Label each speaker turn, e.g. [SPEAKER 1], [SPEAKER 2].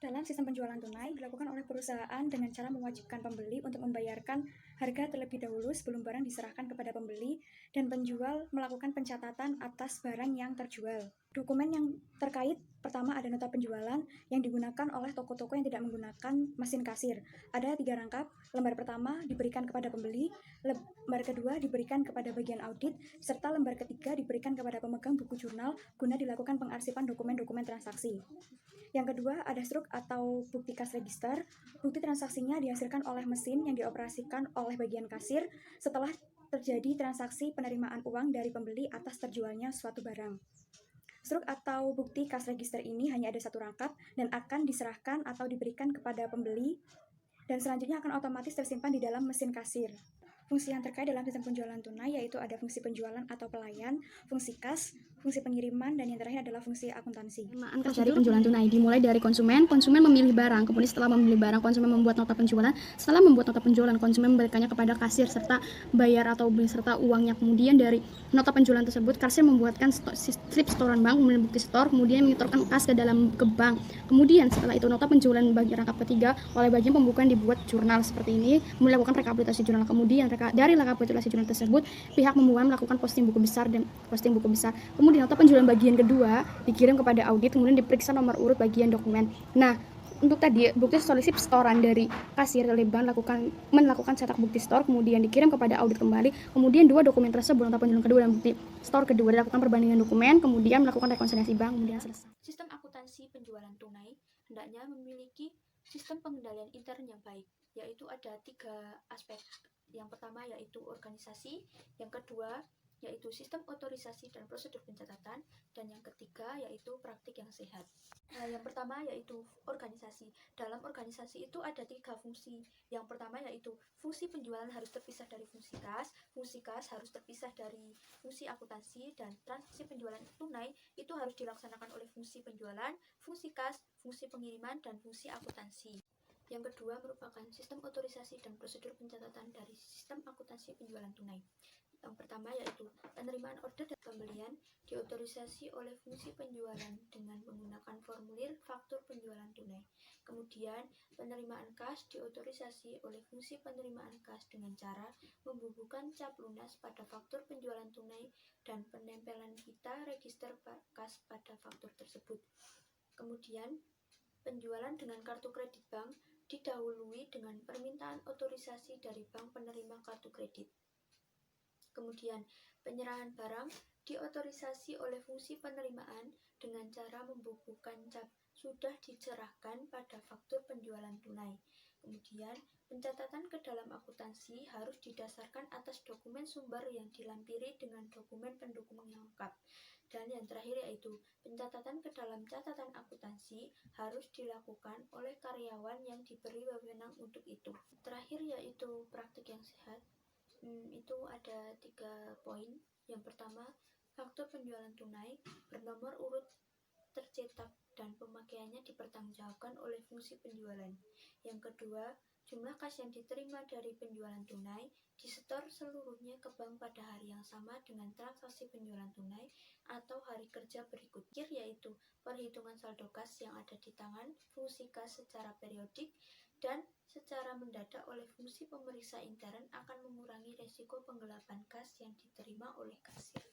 [SPEAKER 1] Dalam sistem penjualan tunai dilakukan oleh perusahaan dengan cara mewajibkan pembeli untuk membayarkan harga terlebih dahulu sebelum barang diserahkan kepada pembeli, dan penjual melakukan pencatatan atas barang yang terjual. Dokumen yang terkait pertama ada nota penjualan yang digunakan oleh toko-toko yang tidak menggunakan mesin kasir. Ada 3 rangkap. Lembar pertama diberikan kepada pembeli, lembar kedua diberikan kepada bagian audit, serta lembar ketiga diberikan kepada pemegang buku jurnal guna dilakukan pengarsipan dokumen-dokumen transaksi. Yang kedua, ada struk atau bukti kas register. Bukti transaksinya dihasilkan oleh mesin yang dioperasikan oleh bagian kasir setelah terjadi transaksi penerimaan uang dari pembeli atas terjualnya suatu barang. Struk atau bukti kas register ini hanya ada 1 rangkap dan akan diserahkan atau diberikan kepada pembeli dan selanjutnya akan otomatis tersimpan di dalam mesin kasir. Fungsi yang terkait dalam sistem penjualan tunai yaitu ada fungsi penjualan atau pelayan, fungsi kas, fungsi pengiriman, dan yang terakhir adalah fungsi akuntansi.
[SPEAKER 2] Penerimaan kas dari penjualan tunai dimulai dari konsumen memilih barang, kemudian setelah memilih barang, konsumen membuat nota penjualan. Setelah membuat nota penjualan, konsumen memberikannya kepada kasir serta bayar atau beli serta uangnya. Kemudian dari nota penjualan tersebut, kasir membuatkan strip setoran bank, kemudian bukti setor, kemudian menyetorkan kas ke bank. Kemudian setelah itu nota penjualan bagi rangkap ketiga oleh bagian pembukuan dibuat jurnal seperti ini, melakukan rekapitulasi jurnal. Kemudian dari rekapitulasi jurnal tersebut, pihak pembukuan melakukan posting buku besar. Kemudian nota penjualan bagian kedua dikirim kepada audit, kemudian diperiksa nomor urut bagian dokumen. Nah, untuk tadi bukti strip setoran dari kasir oleh bank melakukan cetak bukti store, kemudian dikirim kepada audit kembali. Kemudian 2 dokumen tersebut, nota penjualan kedua dan bukti store kedua, dilakukan perbandingan dokumen, kemudian melakukan rekonsiliasi bank, kemudian selesai.
[SPEAKER 3] Sistem akuntansi penjualan tunai hendaknya memiliki sistem pengendalian intern yang baik, yaitu ada 3 aspek. Yang pertama yaitu organisasi, yang kedua yaitu sistem otorisasi dan prosedur pencatatan, dan yang ketiga yaitu praktik yang sehat. Yang pertama yaitu organisasi. Dalam organisasi itu ada 3 fungsi. Yang pertama yaitu fungsi penjualan harus terpisah dari fungsi kas harus terpisah dari fungsi akuntansi, dan transaksi penjualan tunai itu harus dilaksanakan oleh fungsi penjualan, fungsi kas, fungsi pengiriman, dan fungsi akuntansi. Yang kedua merupakan sistem otorisasi dan prosedur pencatatan dari sistem akuntansi penjualan tunai. Yang pertama yaitu penerimaan order dan pembelian diotorisasi oleh fungsi penjualan dengan menggunakan formulir faktur penjualan tunai. Kemudian penerimaan kas diotorisasi oleh fungsi penerimaan kas dengan cara membubuhkan cap lunas pada faktur penjualan tunai dan penempelan pita register kas pada faktur tersebut. Kemudian penjualan dengan kartu kredit bank didahului dengan permintaan otorisasi dari bank penerima kartu kredit. Kemudian, penyerahan barang diotorisasi oleh fungsi penerimaan dengan cara membubuhkan cap sudah dicerahkan pada faktur penjualan tunai. Kemudian, pencatatan ke dalam akuntansi harus didasarkan atas dokumen sumber yang dilampiri dengan dokumen pendukung yang lengkap. Dan yang terakhir yaitu pencatatan ke dalam catatan akuntansi harus dilakukan oleh karyawan yang diberi wewenang untuk itu. Terakhir yaitu praktik yang sehat. Itu ada 3 poin. Yang pertama, faktur penjualan tunai bernomor urut tercetak dan pemakaiannya dipertanggungjawabkan oleh fungsi penjualan. Yang kedua, jumlah kas yang diterima dari penjualan tunai disetor seluruhnya ke bank pada hari yang sama dengan transaksi penjualan tunai atau hari kerja berikut, yaitu perhitungan saldo kas yang ada di tangan fungsi kas secara periodik dan secara mendadak oleh fungsi pemeriksa intern akan mengurangi resiko penggelapan kas yang diterima oleh kasir.